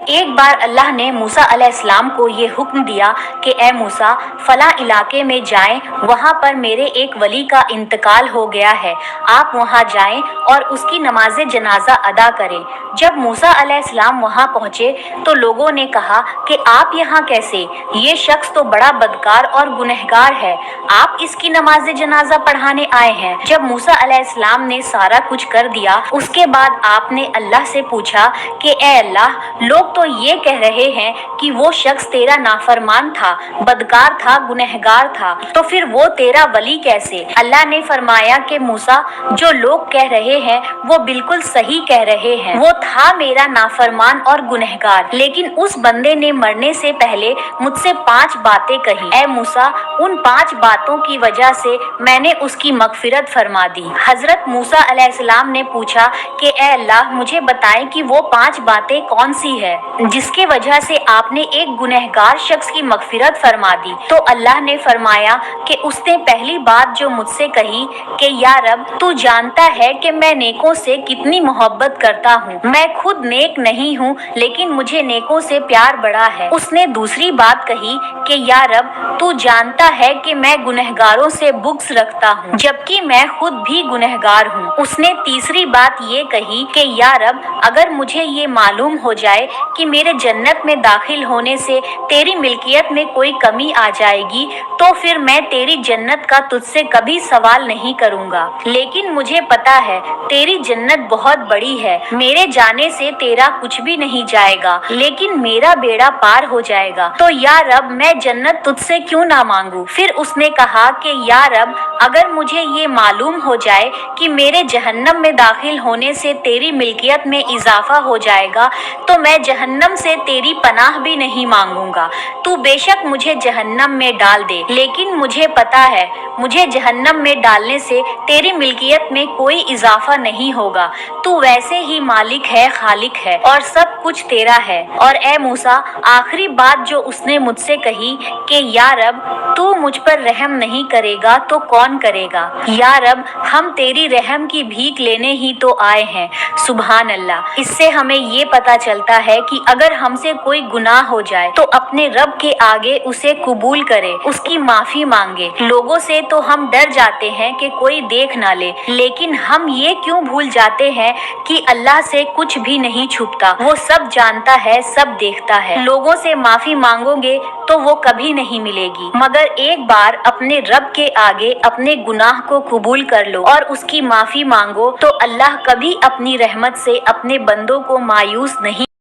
ایک بار اللہ نے موسیٰ علیہ السلام کو یہ حکم دیا کہ اے موسیٰ، فلاں علاقے میں جائیں، وہاں پر میرے ایک ولی کا انتقال ہو گیا ہے، آپ وہاں جائیں اور اس کی نماز جنازہ ادا کریں۔ جب موسیٰ علیہ السلام وہاں پہنچے تو لوگوں نے کہا کہ آپ یہاں کیسے؟ یہ شخص تو بڑا بدکار اور گنہگار ہے، آپ اس کی نماز جنازہ پڑھانے آئے ہیں۔ جب موسیٰ علیہ السلام نے سارا کچھ کر دیا، اس کے بعد آپ نے اللہ سے پوچھا کہ اے اللہ، لوگ تو یہ کہہ رہے ہیں کہ وہ شخص تیرا نافرمان تھا، بدکار تھا، گنہگار تھا، تو پھر وہ تیرا ولی کیسے؟ اللہ نے فرمایا کہ موسیٰ، جو لوگ کہہ رہے ہیں وہ بالکل صحیح کہہ رہے ہیں، وہ تھا میرا نافرمان اور گنہگار، لیکن اس بندے نے مرنے سے پہلے مجھ سے 5 باتیں کہی۔ اے موسیٰ، ان 5 باتوں کی وجہ سے میں نے اس کی مغفرت فرما دی۔ حضرت موسیٰ علیہ السلام نے پوچھا کہ اے اللہ، مجھے بتائیں کہ وہ 5 باتیں کون سی ہے جس کی وجہ سے آپ نے ایک گنہگار شخص کی مغفرت فرما دی؟ تو اللہ نے فرمایا کہ اس نے پہلی بات جو مجھ سے کہی کہ یا رب، تو جانتا ہے کہ میں نیکوں سے کتنی محبت کرتا ہوں، میں خود نیک نہیں ہوں لیکن مجھے نیکوں سے پیار بڑا ہے۔ اس نے دوسری بات کہی کہ یا رب، تو جانتا ہے کہ میں گنہگاروں سے بغض رکھتا ہوں جبکہ میں خود بھی گنہگار ہوں۔ اس نے تیسری بات یہ کہی کہ یا رب، اگر مجھے یہ معلوم ہو جائے کہ میرے جنت میں داخل ہونے سے تیری ملکیت میں کوئی کمی آ جائے گی تو پھر میں تیری جنت کا تجھ سے کبھی سوال نہیں کروں گا، لیکن مجھے پتا ہے تیری جنت بہت بڑی ہے، میرے جانے سے تیرا کچھ بھی نہیں جائے گا لیکن میرا بیڑا پار ہو جائے گا، تو یا رب میں جنت تجھ سے کیوں نہ مانگوں؟ پھر اس نے کہا کہ یا رب، اگر مجھے یہ معلوم ہو جائے کہ میرے جہنم میں داخل ہونے سے تیری ملکیت میں اضافہ ہو جائے گا تو میں جہنم سے تیری پناہ بھی نہیں مانگوں گا، تو بے شک مجھے جہنم میں ڈال دے، لیکن مجھے پتا ہے مجھے جہنم میں ڈالنے سے تیری ملکیت میں کوئی اضافہ نہیں ہوگا، تو ویسے ہی مالک ہے، خالق ہے اور سب کچھ تیرا ہے۔ اور اے موسیٰ، آخری بات جو اس نے مجھ سے کہی کہ یا رب، تو مجھ پر رحم نہیں کرے گا تو کون کرے گا؟ یا رب، ہم تیری رحم کی بھیک لینے ہی تو آئے ہیں۔ سبحان اللہ۔ اس سے ہمیں یہ پتا چلتا ہے کہ اگر ہم سے کوئی گناہ ہو جائے تو اپنے رب کے آگے اسے قبول کرے، اس کی معافی مانگے۔ لوگوں سے تو ہم ڈر جاتے ہیں کہ کوئی دیکھ نہ لے، لیکن ہم یہ کیوں بھول جاتے ہیں کہ اللہ سے کچھ بھی نہیں چھپتا، وہ سب جانتا ہے، سب دیکھتا ہے۔ لوگوں سے معافی مانگو گے تو وہ کبھی نہیں ملے گی، مگر ایک بار اپنے رب کے آگے اپنے گناہ کو قبول کر لو اور اس کی معافی مانگو تو اللہ کبھی اپنی رحمت سے اپنے بندوں کو مایوس نہیں